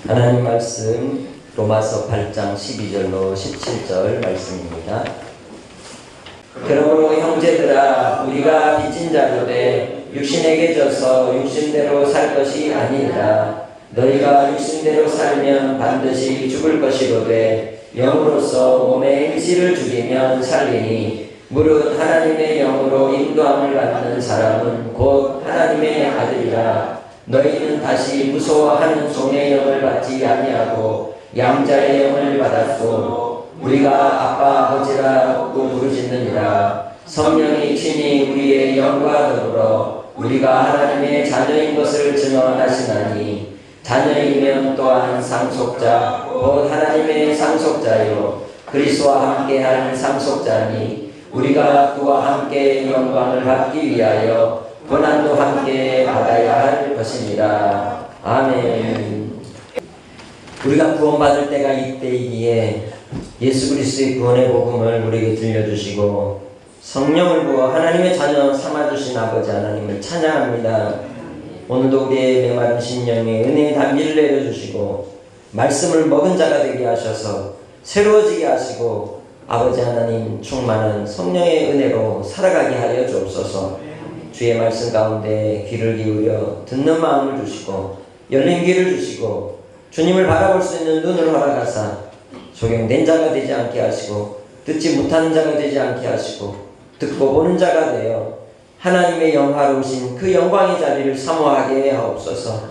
하나님 말씀 로마서 8장 12절로 17절 말씀입니다. 그러므로 형제들아 우리가 빚진 자로되 육신에게 져서 육신대로 살 것이 아니니라. 너희가 육신대로 살면 반드시 죽을 것이로되 영으로서 몸의 행실을 죽이면 살리니 무릇 하나님의 영으로 인도함을 받는 사람은 곧 하나님의 아들이라. 너희는 다시 무서워하는 종의 영을 받지 아니하고 양자의 영을 받았고 우리가 아빠 아버지라고 부르짖느니라. 성령이 친히 우리의 영과 더불어 우리가 하나님의 자녀인 것을 증언하시나니 자녀이면 또한 상속자 곧 하나님의 상속자요 그리스도와 함께한 상속자니 우리가 그와 함께 영광을 받기 위하여 고난도 함께 받아야 할 것입니다. 아멘. 우리가 구원받을 때가 이때이기에 예수 그리스도의 구원의 복음을 우리에게 들려주시고 성령을 부어 하나님의 자녀 삼아주신 아버지 하나님을 찬양합니다. 오늘도 우리의 메마른 심령에 은혜의 단비를 내려주시고 말씀을 먹은 자가 되게 하셔서 새로워지게 하시고 아버지 하나님 충만한 성령의 은혜로 살아가게 하여 주옵소서. 주의 말씀 가운데 귀를 기울여 듣는 마음을 주시고 열린 귀를 주시고 주님을 바라볼 수 있는 눈을 허락하사 소경된 자가 되지 않게 하시고 듣지 못하는 자가 되지 않게 하시고 듣고 보는 자가 되어 하나님의 영화로우신 그 영광의 자리를 사모하게 하옵소서.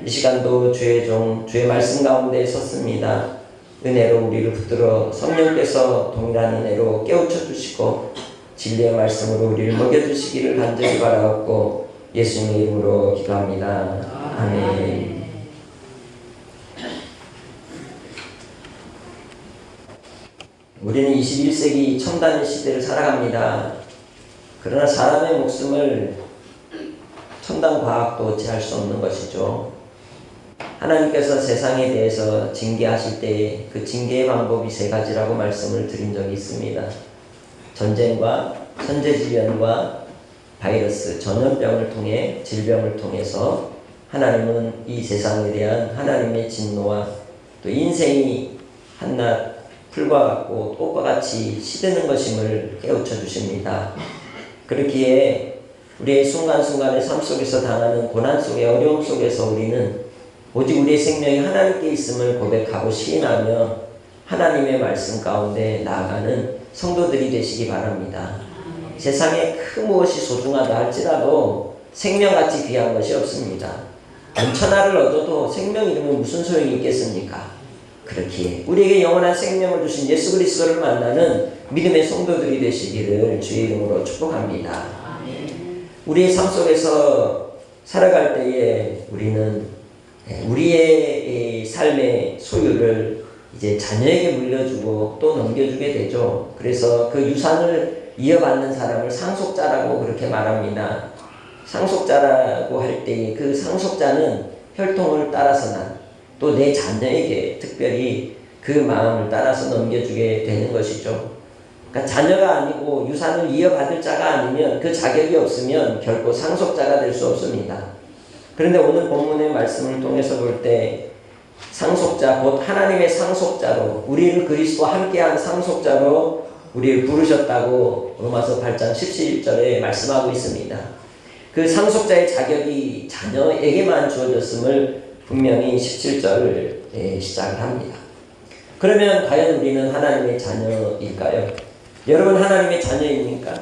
이 시간도 주의 종 주의 말씀 가운데 섰습니다. 은혜로 우리를 붙들어 성령께서 동일한 은혜로 깨우쳐 주시고 진리의 말씀으로 우리를 먹여주시기를 간절히 바라옵고 예수님의 이름으로 기도합니다. 아멘. 우리는 21세기 첨단의 시대를 살아갑니다. 그러나 사람의 목숨을 첨단 과학도 어찌할 수 없는 것이죠. 하나님께서 세상에 대해서 징계하실 때 그 징계의 방법이 세 가지라고 말씀을 드린 적이 있습니다. 전쟁과 천재지변과 바이러스, 전염병을 통해 질병을 통해서 하나님은 이 세상에 대한 하나님의 진노와 또 인생이 한낱 풀과 같고 꽃과 같이 시드는 것임을 깨우쳐 주십니다. 그렇기에 우리의 순간순간의 삶 속에서 당하는 고난 속에 어려움 속에서 우리는 오직 우리의 생명이 하나님께 있음을 고백하고 시인하며 하나님의 말씀 가운데 나아가는 성도들이 되시기 바랍니다. 세상에 그 무엇이 소중하다 할지라도 생명같이 귀한 것이 없습니다. 천하를 얻어도 생명 잃으면 무슨 소용이 있겠습니까? 그렇기에 우리에게 영원한 생명을 주신 예수 그리스도를 만나는 믿음의 성도들이 되시기를 주의 이름으로 축복합니다. 우리의 삶 속에서 살아갈 때에 우리는 우리의 삶의 소유를 이제 자녀에게 물려주고 또 넘겨주게 되죠. 그래서 그 유산을 이어받는 사람을 상속자라고 그렇게 말합니다. 상속자라고 할 때 그 상속자는 혈통을 따라서 난 또 내 자녀에게 특별히 그 마음을 따라서 넘겨주게 되는 것이죠. 그러니까 자녀가 아니고 유산을 이어받을 자가 아니면 그 자격이 없으면 결코 상속자가 될 수 없습니다. 그런데 오늘 본문의 말씀을 통해서 볼 때 상속자 곧 하나님의 상속자로 우리를 그리스도와 함께한 상속자로 우리를 부르셨다고 로마서 8장 17절에 말씀하고 있습니다. 그 상속자의 자격이 자녀에게만 주어졌음을 분명히 17절을 시작을 합니다. 그러면 과연 우리는 하나님의 자녀일까요? 여러분 하나님의 자녀입니까?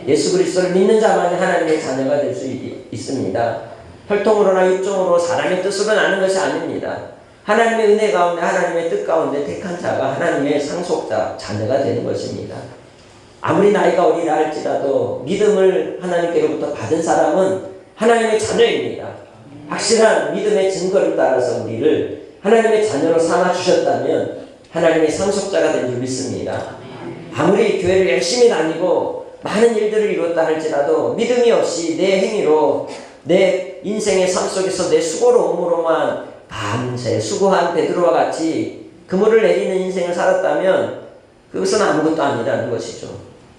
예수 그리스도를 믿는 자만이 하나님의 자녀가 될 수 있습니다. 혈통으로나 육종으로 사람의 뜻으로 나는 것이 아닙니다. 하나님의 은혜 가운데 하나님의 뜻 가운데 택한 자가 하나님의 상속자 자녀가 되는 것입니다. 아무리 나이가 어리다 할지라도 믿음을 하나님께로부터 받은 사람은 하나님의 자녀입니다. 확실한 믿음의 증거를 따라서 우리를 하나님의 자녀로 삼아주셨다면 하나님의 상속자가 된 줄 믿습니다. 아무리 교회를 열심히 다니고 많은 일들을 이뤘다 할지라도 믿음이 없이 내 행위로 내 인생의 삶 속에서 내 수고로 몸으로만 밤새 수고한 베드로와 같이 그물을 내리는 인생을 살았다면 그것은 아무것도 아니라는 것이죠.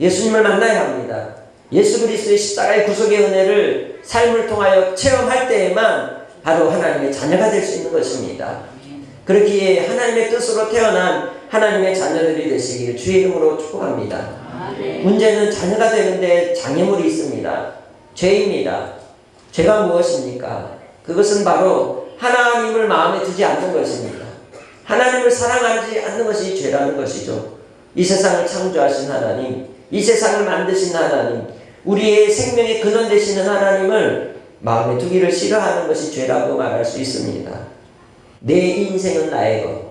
예수님을 만나야 합니다. 예수 그리스도의 십자가의 구속의 은혜를 삶을 통하여 체험할 때에만 바로 하나님의 자녀가 될 수 있는 것입니다. 그렇기에 하나님의 뜻으로 태어난 하나님의 자녀들이 되시길 주의 이름으로 축복합니다. 문제는 자녀가 되는데 장애물이 있습니다. 죄입니다. 죄가 무엇입니까? 그것은 바로 하나님을 마음에 두지 않는 것입니다. 하나님을 사랑하지 않는 것이 죄라는 것이죠. 이 세상을 창조하신 하나님, 이 세상을 만드신 하나님, 우리의 생명의 근원 되시는 하나님을 마음에 두기를 싫어하는 것이 죄라고 말할 수 있습니다. 내 인생은 나의 것,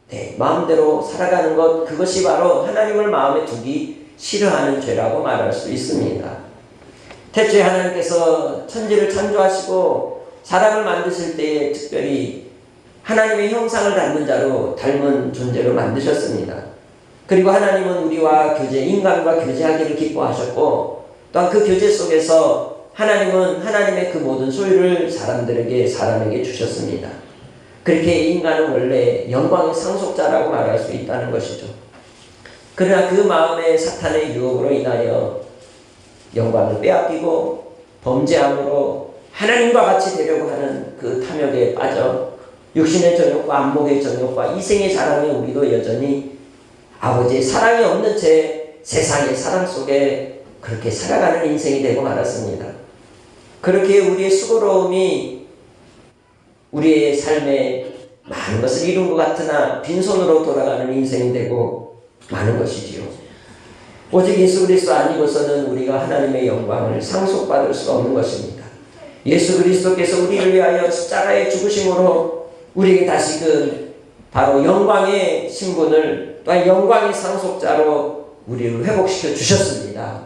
내 마음대로 살아가는 것, 그것이 바로 하나님을 마음에 두기 싫어하는 죄라고 말할 수 있습니다. 태초에 하나님께서 천지를 창조하시고 사람을 만드실 때에 특별히 하나님의 형상을 닮은 자로 닮은 존재로 만드셨습니다. 그리고 하나님은 우리와 인간과 교제하기를 기뻐하셨고, 또한 그 교제 속에서 하나님은 하나님의 그 모든 소유를 사람에게 주셨습니다. 그렇게 인간은 원래 영광의 상속자라고 말할 수 있다는 것이죠. 그러나 그 마음에 사탄의 유혹으로 인하여 영광을 빼앗기고 범죄함으로 하나님과 같이 되려고 하는 그 탐욕에 빠져 육신의 정욕과 안목의 정욕과 이생의 자랑에 우리도 여전히 아버지의 사랑이 없는 채 세상의 사랑 속에 그렇게 살아가는 인생이 되고 말았습니다. 그렇게 우리의 수고로움이 우리의 삶에 많은 것을 이룬 것 같으나 빈손으로 돌아가는 인생이 되고 많은 것이지요. 오직 예수 그리스도 아니고서는 우리가 하나님의 영광을 상속받을 수가 없는 것입니다. 예수 그리스도께서 우리를 위하여 십자가의 죽으심으로 우리에게 다시금 바로 영광의 신분을, 또한 영광의 상속자로 우리를 회복시켜 주셨습니다.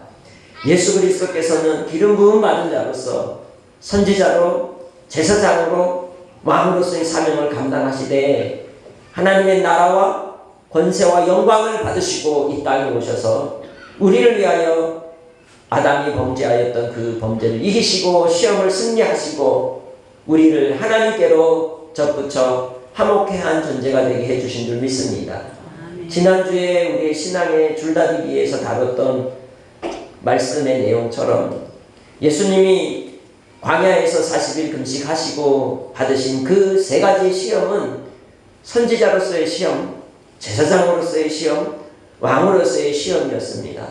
예수 그리스도께서는 기름 부음 받은 자로서 선지자로 제사장으로 왕으로서의 사명을 감당하시되 하나님의 나라와 권세와 영광을 받으시고 이 땅에 오셔서 우리를 위하여 아담이 범죄하였던 그 범죄를 이기시고 시험을 승리하시고 우리를 하나님께로 접붙여 화목해 한 존재가 되게 해주신 줄 믿습니다. 지난주에 우리의 신앙의 줄다리기에서 다뤘던 말씀의 내용처럼 예수님이 광야에서 40일 금식하시고 받으신 그 세 가지 시험은 선지자로서의 시험, 제사장으로서의 시험, 왕으로서의 시험이었습니다.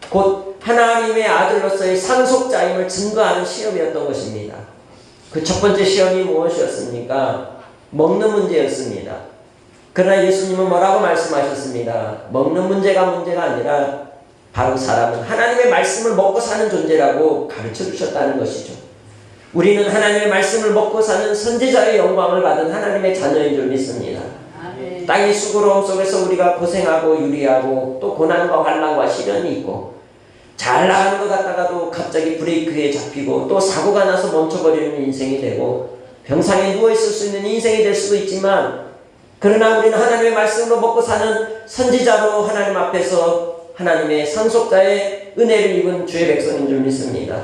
곧 하나님의 아들로서의 상속자임을 증거하는 시험이었던 것입니다. 그 첫 번째 시험이 무엇이었습니까? 먹는 문제였습니다. 그러나 예수님은 뭐라고 말씀하셨습니다. 먹는 문제가 아니라 바로 사람은 하나님의 말씀을 먹고 사는 존재라고 가르쳐 주셨다는 것이죠. 우리는 하나님의 말씀을 먹고 사는 선지자의 영광을 받은 하나님의 자녀인 줄 믿습니다. 땅의 수고로움 속에서 우리가 고생하고 유리하고 또 고난과 환난과 시련이 있고 잘 나가는 것 같다가도 갑자기 브레이크에 잡히고 또 사고가 나서 멈춰버리는 인생이 되고 병상에 누워있을 수 있는 인생이 될 수도 있지만, 그러나 우리는 하나님의 말씀으로 먹고 사는 선지자로 하나님 앞에서 하나님의 상속자의 은혜를 입은 주의 백성인 줄 믿습니다.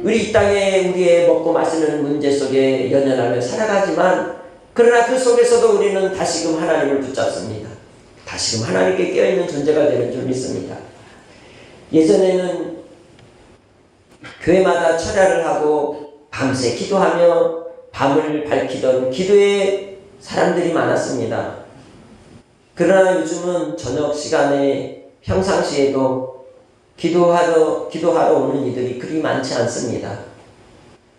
우리 이 땅에 우리의 먹고 마시는 문제 속에 연연하며 살아가지만, 그러나 그 속에서도 우리는 다시금 하나님을 붙잡습니다. 다시금 하나님께 깨어있는 존재가 되는 줄 믿습니다. 예전에는 교회마다 철야를 하고 밤새 기도하며 밤을 밝히던 기도의 사람들이 많았습니다. 그러나 요즘은 저녁 시간에 평상시에도 기도하러 오는 이들이 그리 많지 않습니다.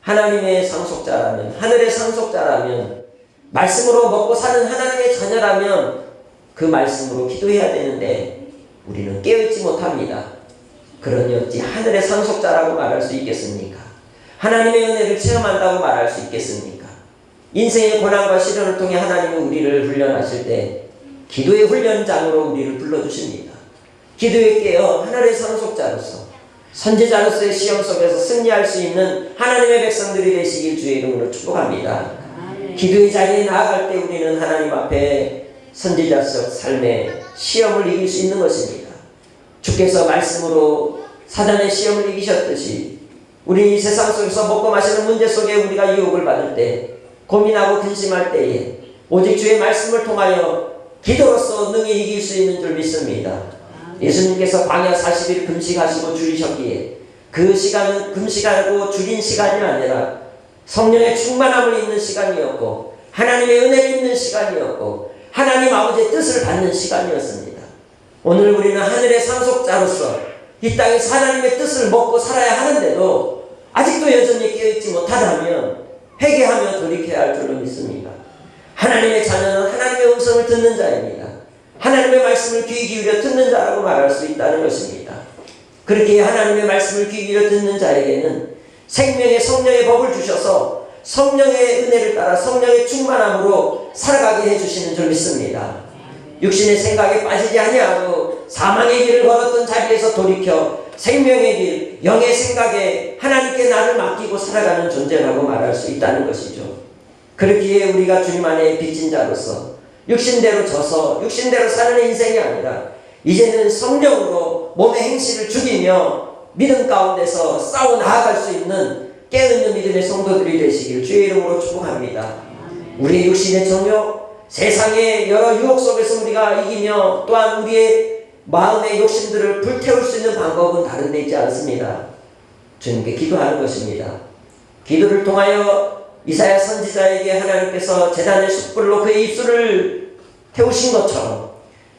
하나님의 상속자라면, 하늘의 상속자라면, 말씀으로 먹고 사는 하나님의 자녀라면 그 말씀으로 기도해야 되는데 우리는 깨어있지 못합니다. 그러니 어찌 하늘의 상속자라고 말할 수 있겠습니까? 하나님의 은혜를 체험한다고 말할 수 있겠습니까? 인생의 고난과 시련을 통해 하나님은 우리를 훈련하실 때 기도의 훈련장으로 우리를 불러주십니다. 기도에 깨어 하늘의 상속자로서 선지자로서의 시험 속에서 승리할 수 있는 하나님의 백성들이 되시길 주의 이름으로 축복합니다. 기도의 자리에 나아갈 때 우리는 하나님 앞에 선지자적 삶의 시험을 이길 수 있는 것입니다. 주께서 말씀으로 사단의 시험을 이기셨듯이 우리 이 세상 속에서 먹고 마시는 문제 속에 우리가 유혹을 받을 때, 고민하고 근심할 때에 오직 주의 말씀을 통하여 기도로서 능히 이길 수 있는 줄 믿습니다. 예수님께서 광야 40일 금식하시고 줄이셨기에 그 시간은 금식하고 줄인 시간이 아니라 성령의 충만함을 입는 시간이었고 하나님의 은혜를 입는 시간이었고 하나님 아버지의 뜻을 받는 시간이었습니다. 오늘 우리는 하늘의 상속자로서 이 땅에서 하나님의 뜻을 먹고 살아야 하는데도 아직도 여전히 깨어있지 못하다면 회개하며 돌이켜야 할 줄로 믿습니다. 하나님의 자녀는 하나님의 음성을 듣는 자입니다. 하나님의 말씀을 귀 기울여 듣는 자라고 말할 수 있다는 것입니다. 그렇게 하나님의 말씀을 귀 기울여 듣는 자에게는 생명의 성령의 법을 주셔서 성령의 은혜를 따라 성령의 충만함으로 살아가게 해주시는 줄 믿습니다. 육신의 생각에 빠지지 아니하고 사망의 길을 걸었던 자리에서 돌이켜 생명의 길, 영의 생각에 하나님께 나를 맡기고 살아가는 존재라고 말할 수 있다는 것이죠. 그렇기에 우리가 주님 안에 빚진 자로서 육신대로 져서 육신대로 사는 인생이 아니라 이제는 성령으로 몸의 행실을 죽이며 믿음 가운데서 싸워 나아갈 수 있는 깨어있는 믿음의 성도들이 되시길 주의 이름으로 축복합니다. 우리의 육신의 정욕, 세상의 여러 유혹 속에서 우리가 이기며 또한 우리의 마음의 욕심들을 불태울 수 있는 방법은 다른 데 있지 않습니다. 주님께 기도하는 것입니다. 기도를 통하여 이사야 선지자에게 하나님께서 제단의 숯불로 그의 입술을 태우신 것처럼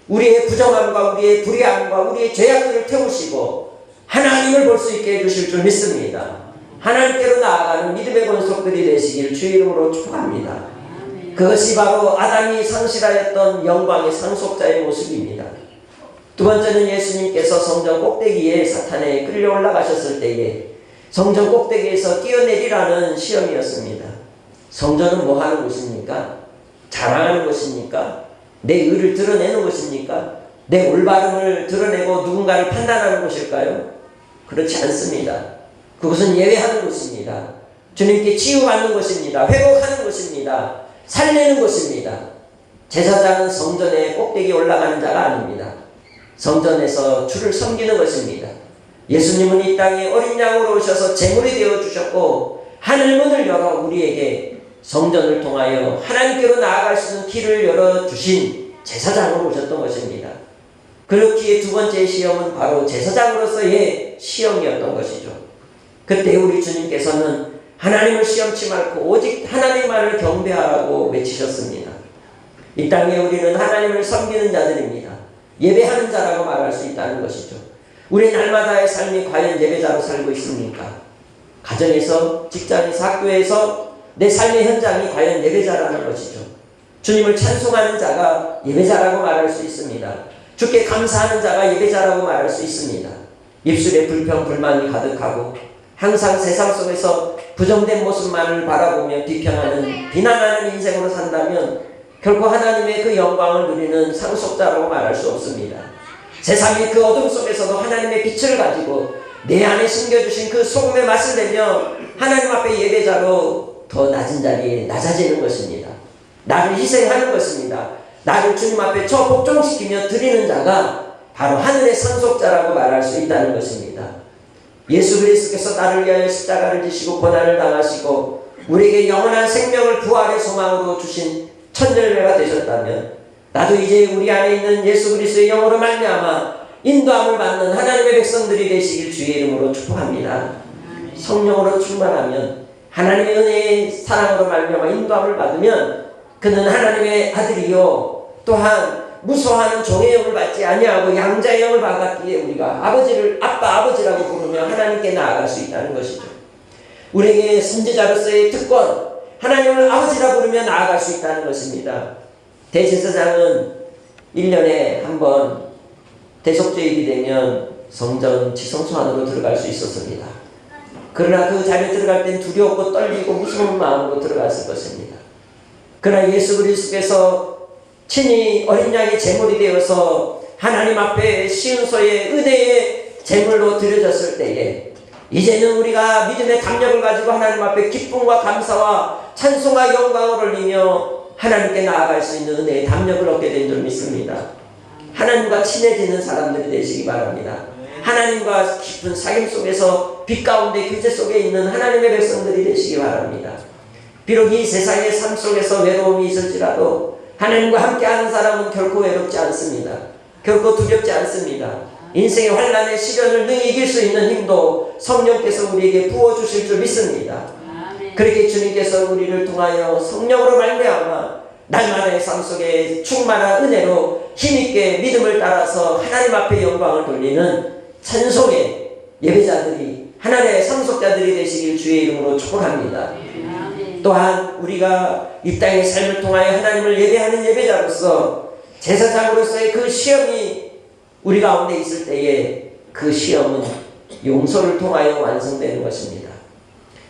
우리의 부정함과 우리의 불의함과 우리의 죄악들을 태우시고 하나님을 볼 수 있게 해주실 줄 믿습니다. 하나님께로 나아가는 믿음의 권속들이 되시길 주의 이름으로 축복합니다. 그것이 바로 아담이 상실하였던 영광의 상속자의 모습입니다. 두 번째는 예수님께서 성전 꼭대기에 사탄에 끌려 올라가셨을 때에 성전 꼭대기에서 뛰어내리라는 시험이었습니다. 성전은 뭐 하는 곳입니까? 자랑하는 곳입니까? 내 의를 드러내는 곳입니까? 내 올바름을 드러내고 누군가를 판단하는 곳일까요? 그렇지 않습니다. 그것은 예외하는 곳입니다. 주님께 치유받는 곳입니다. 회복하는 곳입니다. 살리는 곳입니다. 제사장은 성전의 꼭대기에 올라가는 자가 아닙니다. 성전에서 주를 섬기는 것입니다. 예수님은 이 땅에 어린 양으로 오셔서 제물이 되어 주셨고 하늘문을 열어 우리에게 성전을 통하여 하나님께로 나아갈 수 있는 길을 열어주신 제사장으로 오셨던 것입니다. 그렇기에 두 번째 시험은 바로 제사장으로서의 시험이었던 것이죠. 그때 우리 주님께서는 하나님을 시험치 말고 오직 하나님만을 경배하라고 외치셨습니다. 이 땅에 우리는 하나님을 섬기는 자들입니다. 예배하는 자라고 말할 수 있다는 것이죠. 우리 날마다의 삶이 과연 예배자로 살고 있습니까? 가정에서, 직장에서, 학교에서 내 삶의 현장이 과연 예배자라는 것이죠. 주님을 찬송하는 자가 예배자라고 말할 수 있습니다. 주께 감사하는 자가 예배자라고 말할 수 있습니다. 입술에 불평, 불만이 가득하고 항상 세상 속에서 부정된 모습만을 바라보며 비평하는, 비난하는 인생으로 산다면 결코 하나님의 그 영광을 누리는 상속자라고 말할 수 없습니다. 세상의 그 어둠 속에서도 하나님의 빛을 가지고 내 안에 숨겨주신 그 소금의 맛을 내며 하나님 앞에 예배자로 더 낮은 자리에 낮아지는 것입니다. 나를 희생하는 것입니다. 나를 주님 앞에 복종시키며 드리는 자가 바로 하늘의 상속자라고 말할 수 있다는 것입니다. 예수 그리스도께서 나를 위하여 십자가를 지시고 고난을 당하시고 우리에게 영원한 생명을 부활의 소망으로 주신 천절매가 되셨다면 나도 이제 우리 안에 있는 예수 그리스도의 영으로 말미암아 인도함을 받는 하나님의 백성들이 되시길 주의 이름으로 축복합니다. 성령으로 충만하면 하나님의 은혜의 사랑으로 말미암아 인도함을 받으면 그는 하나님의 아들이요 또한 무소하는 종의 영을 받지 아니하고 양자의 영을 받았기에 우리가 아버지라고 부르며 하나님께 나아갈 수 있다는 것이죠. 우리에게 선지자로서의 특권, 하나님을 아버지라 부르며 나아갈 수 있다는 것입니다. 대제사장은 1년에 한 번 대속죄일이 되면 성전 지성소 안으로 들어갈 수 있었습니다. 그러나 그 자리에 들어갈 땐 두렵고 떨리고 무서운 마음으로 들어갔을 것입니다. 그러나 예수 그리스도께서 친히 어린 양의 제물이 되어서 하나님 앞에 시은소의 은혜의 제물로 드려졌을 때에 이제는 우리가 믿음의 담력을 가지고 하나님 앞에 기쁨과 감사와 찬송과 영광을 올리며 하나님께 나아갈 수 있는 은혜의 담력을 얻게 된 줄 믿습니다. 하나님과 친해지는 사람들이 되시기 바랍니다. 하나님과 깊은 사귐 속에서 빛 가운데 교제 속에 있는 하나님의 백성들이 되시기 바랍니다. 비록 이 세상의 삶 속에서 외로움이 있을지라도 하나님과 함께하는 사람은 결코 외롭지 않습니다. 결코 두렵지 않습니다. 인생의 환난의 시련을 능히 이길 수 있는 힘도 성령께서 우리에게 부어주실 줄 믿습니다. 그렇게 주님께서 우리를 통하여 성령으로 말미암아 날마다의 삶 속에 충만한 은혜로 힘있게 믿음을 따라서 하나님 앞에 영광을 돌리는 찬송의 예배자들이 하나님의 상속자들이 되시길 주의 이름으로 축복합니다. 또한 우리가 이 땅의 삶을 통하여 하나님을 예배하는 예배자로서 제사장으로서의 그 시험이 우리 가운데 있을 때에 그 시험은 용서를 통하여 완성되는 것입니다.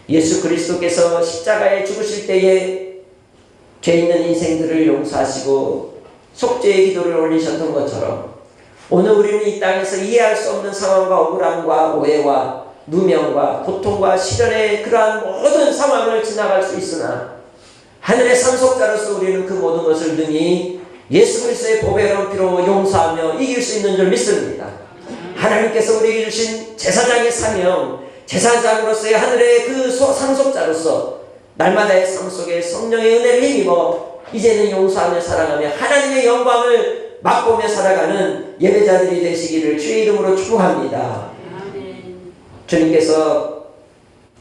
예수 그리스도께서 십자가에 죽으실 때에 죄 있는 인생들을 용서하시고 속죄의 기도를 올리셨던 것처럼 오늘 우리는 이 땅에서 이해할 수 없는 상황과 억울함과 오해와 누명과 고통과 시련의 그러한 모든 상황을 지나갈 수 있으나 하늘의 상속자로서 우리는 그 모든 것을 능히 예수 그리스도의 보배로운 피로 용서하며 이길 수 있는 줄 믿습니다. 하나님께서 우리에게 주신 제사장의 사명, 제사장으로서의 하늘의 그 상속자로서 날마다의 삶 속에 성령의 은혜를 힘입어 이제는 용서하며 사랑하며 하나님의 영광을 맛보며 살아가는 예배자들이 되시기를 주의 이름으로 축복합니다. 주님께서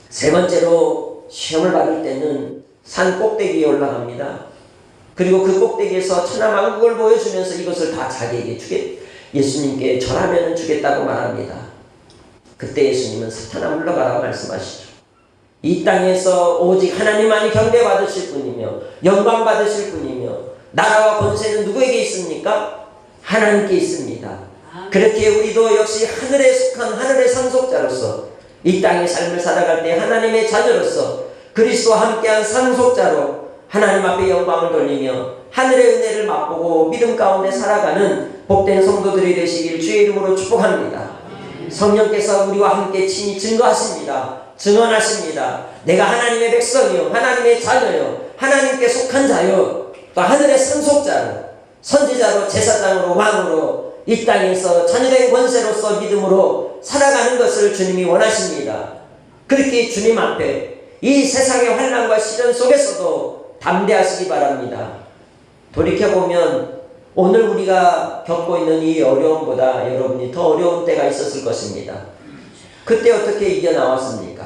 세 번째로 시험을 받을 때는 산 꼭대기에 올라갑니다. 그리고 그 꼭대기에서 천하만국을 보여주면서 이것을 다 자기에게 예수님께 절하면 주겠다고 말합니다. 그때 예수님은 사탄아 물러가라 말씀하시죠. 이 땅에서 오직 하나님만이 경배받으실 분이며 영광 받으실 분이며 나라와 권세는 누구에게 있습니까? 하나님께 있습니다. 그렇게 우리도 역시 하늘에 속한 하늘의 상속자로서 이 땅의 삶을 살아갈 때 하나님의 자녀로서 그리스도와 함께한 상속자로 하나님 앞에 영광을 돌리며 하늘의 은혜를 맛보고 믿음 가운데 살아가는 복된 성도들이 되시길 주의 이름으로 축복합니다. 성령께서 우리와 함께 친히 증거하십니다. 증언하십니다. 내가 하나님의 백성이요 하나님의 자녀요 하나님께 속한 자요 또 하늘의 상속자로 선지자로 제사장으로 왕으로 이 땅에서 자녀된 권세로서 믿음으로 살아가는 것을 주님이 원하십니다. 그렇게 주님 앞에 이 세상의 환난과 시련 속에서도 담대하시기 바랍니다. 돌이켜보면 오늘 우리가 겪고 있는 이 어려움보다 여러분이 더 어려운 때가 있었을 것입니다. 그때 어떻게 이겨나왔습니까?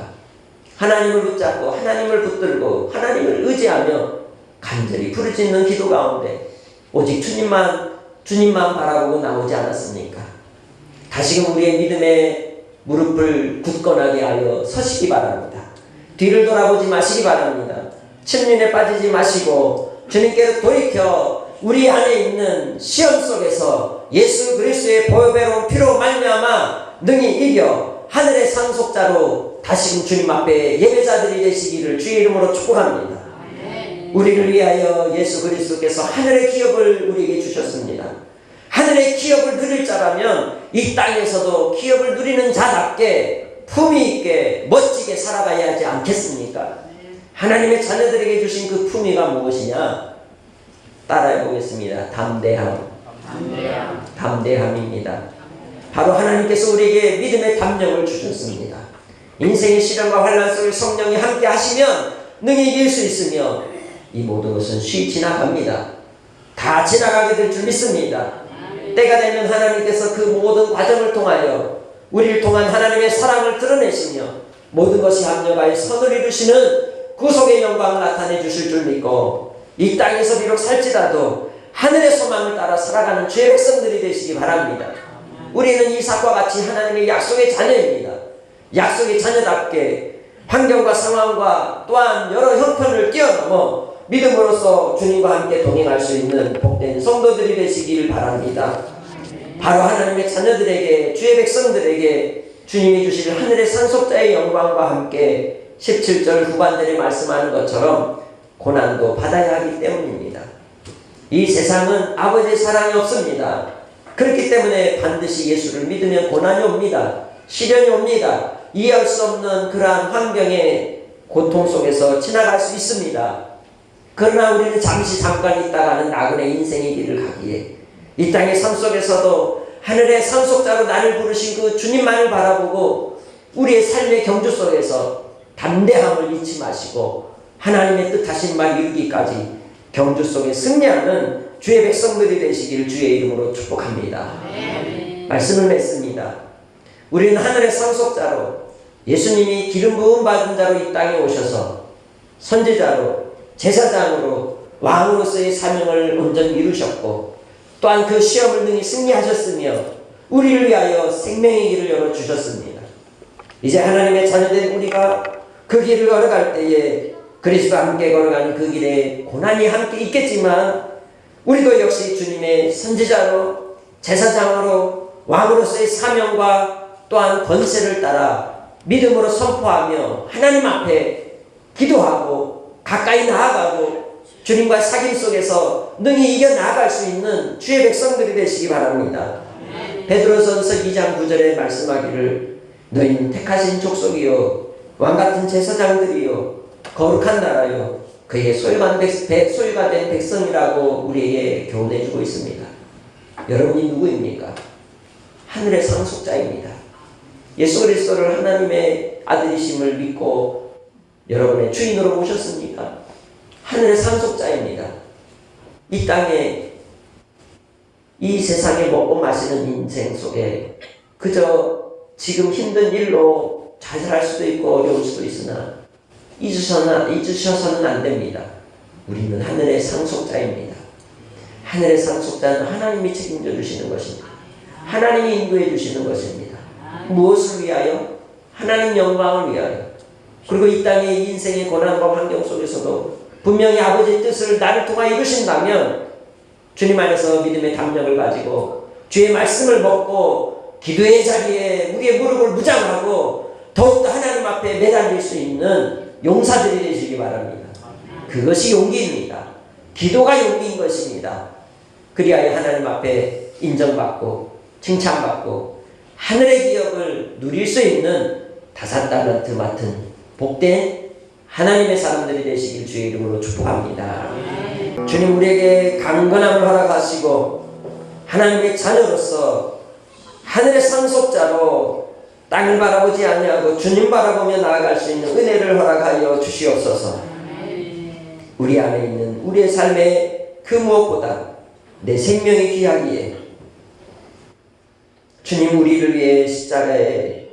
하나님을 붙잡고 하나님을 붙들고 하나님을 의지하며 간절히 부르짖는 기도 가운데 오직 주님만 바라보고 나오지 않았습니까? 다시금 우리의 믿음의 무릎을 굳건하게 하여 서시기 바랍니다. 뒤를 돌아보지 마시기 바랍니다. 침륜에 빠지지 마시고 주님께로 돌이켜 우리 안에 있는 시험 속에서 예수 그리스도의 보배로운 피로 말미암아 능히 이겨 하늘의 상속자로 다시금 주님 앞에 예배자들이 되시기를 주의 이름으로 축복합니다. 우리를 위하여 예수 그리스도께서 하늘의 기업을 우리에게 주셨습니다. 하늘의 기업을 누릴 자라면 이 땅에서도 기업을 누리는 자답게 품위 있게 멋지게 살아가야 하지 않겠습니까? 하나님의 자녀들에게 주신 그 품위가 무엇이냐? 따라해 보겠습니다. 담대함입니다. 바로 하나님께서 우리에게 믿음의 담력을 주셨습니다. 인생의 시련과 환난 속에 성령이 함께 하시면 능히 이길 수 있으며 이 모든 것은 쉬 지나갑니다. 다 지나가게 될 줄 믿습니다. 때가 되면 하나님께서 그 모든 과정을 통하여 우리를 통한 하나님의 사랑을 드러내시며 모든 것이 합력하여 선을 이루시는 구속의 영광을 나타내 주실 줄 믿고 이 땅에서 비록 살지라도 하늘의 소망을 따라 살아가는 주의 백성들이 되시기 바랍니다. 우리는 이삭과 같이 하나님의 약속의 자녀입니다. 약속의 자녀답게 환경과 상황과 또한 여러 형편을 뛰어넘어 믿음으로써 주님과 함께 동행할 수 있는 복된 성도들이 되시길 바랍니다. 바로 하나님의 자녀들에게 주의 백성들에게 주님이 주실 하늘의 상속자의 영광과 함께 17절 후반절에 말씀하는 것처럼 고난도 받아야 하기 때문입니다. 이 세상은 아버지의 사랑이 없습니다. 그렇기 때문에 반드시 예수를 믿으면 고난이 옵니다. 시련이 옵니다. 이해할 수 없는 그러한 환경의 고통 속에서 지나갈 수 있습니다. 그러나 우리는 잠깐 있다가는 나그네 인생의 길을 가기에 이 땅의 삶 속에서도 하늘의 상속자로 나를 부르신 그 주님만을 바라보고 우리의 삶의 경주 속에서 담대함을 잃지 마시고 하나님의 뜻하신 말 이루기까지 경주 속에 승리하는 주의 백성들이 되시기를 주의 이름으로 축복합니다. 말씀을 맺습니다. 우리는 하늘의 상속자로 예수님이 기름 부음 받은 자로 이 땅에 오셔서 선지자로 제사장으로 왕으로서의 사명을 온전히 이루셨고 또한 그 시험을 능히 승리하셨으며 우리를 위하여 생명의 길을 열어주셨습니다. 이제 하나님의 자녀된 우리가 그 길을 걸어갈 때에 그리스도와 함께 걸어가는 그 길에 고난이 함께 있겠지만 우리도 역시 주님의 선지자로 제사장으로 왕으로서의 사명과 또한 권세를 따라 믿음으로 선포하며 하나님 앞에 기도하고 가까이 나아가고 주님과 사귐 속에서 능히 이겨나갈 수 있는 주의 백성들이 되시기 바랍니다. 베드로전서 2장 9절에 말씀하기를 너희는 택하신 족속이요 왕같은 제사장들이요 거룩한 나라요 그의 소유가 된 백성이라고 우리에게 교훈해주고 있습니다. 여러분이 누구입니까? 하늘의 상속자입니다. 예수 그리스도를 하나님의 아들이심을 믿고 여러분의 주인으로 모셨습니까? 하늘의 상속자입니다. 이 땅에 이 세상에 먹고 마시는 인생 속에 그저 지금 힘든 일로 좌절할 수도 있고 어려울 수도 있으나 잊으셔서는 안 됩니다. 우리는 하늘의 상속자입니다. 하늘의 상속자는 하나님이 책임져 주시는 것입니다. 하나님이 인도해 주시는 것입니다. 무엇을 위하여? 하나님 영광을 위하여. 그리고 이 땅의 인생의 고난과 환경 속에서도 분명히 아버지의 뜻을 나를 통하여 이루신다면 주님 안에서 믿음의 담력을 가지고 주의 말씀을 먹고 기도의 자리에 우리의 무릎을 무장하고 더욱더 하나님 앞에 매달릴 수 있는 용사들이 되시기 바랍니다. 그것이 용기입니다. 기도가 용기인 것입니다. 그리하여 하나님 앞에 인정받고 칭찬받고 하늘의 기업을 누릴 수 있는 5달란트 맡은 복된 하나님의 사람들이 되시길 주의 이름으로 축복합니다. 주님 우리에게 강건함을 허락하시고 하나님의 자녀로서 하늘의 상속자로 땅을 바라보지 아니하고 주님 바라보며 나아갈 수 있는 은혜를 허락하여 주시옵소서. 우리 안에 있는 우리의 삶의 그 무엇보다 내 생명이 귀하기에 주님 우리를 위해 십자가에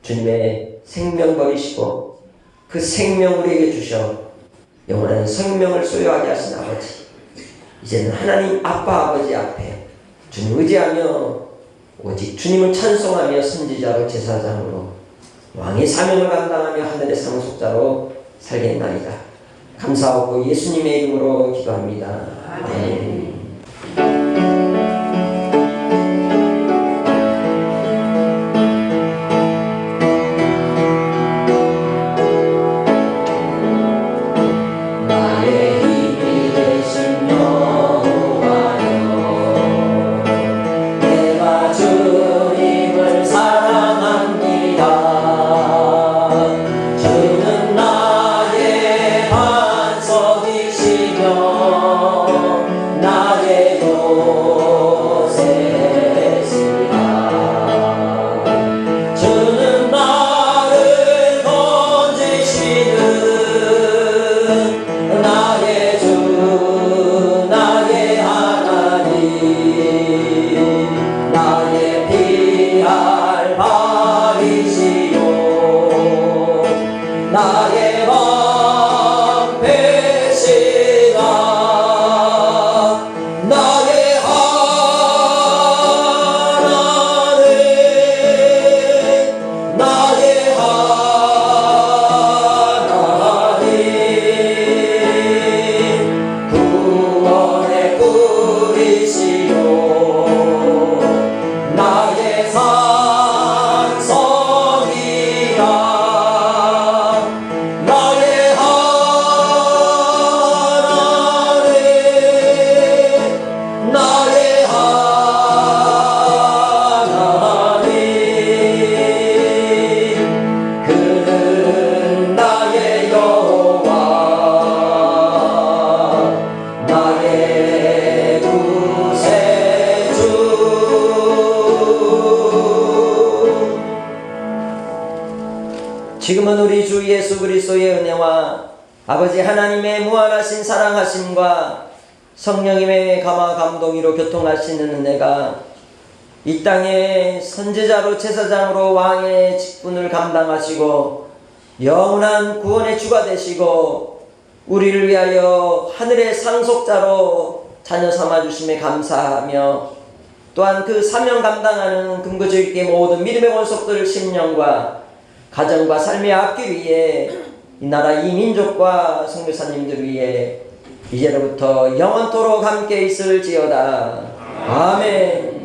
주님의 생명 버리시고 그 생명 우리에게 주셔 영원한 생명을 소유하게 하신 아버지, 이제는 하나님 아빠 아버지 앞에 주님 의지하며 오직 주님을 찬송하며 선지자로 제사장으로 왕의 사명을 감당하며 하늘의 상속자로 살겠나이다. 감사하고 예수님의 이름으로 기도합니다. 아멘. 지금은 우리 주 예수 그리스도의 은혜와 아버지 하나님의 무한하신 사랑하심과 성령님의 감화 감동이로 교통하시는 은혜가 이 땅에 선지자로 제사장으로 왕의 직분을 감당하시고 영원한 구원의 주가 되시고 우리를 위하여 하늘의 상속자로 자녀 삼아주심에 감사하며 또한 그 사명 감당하는 금거주일께 모든 믿음의 권속들 심령과 가정과 삶의 앞길 위에 이 나라 이 민족과 선교사님들 위에 이제로부터 영원토록 함께 있을지어다. 아멘.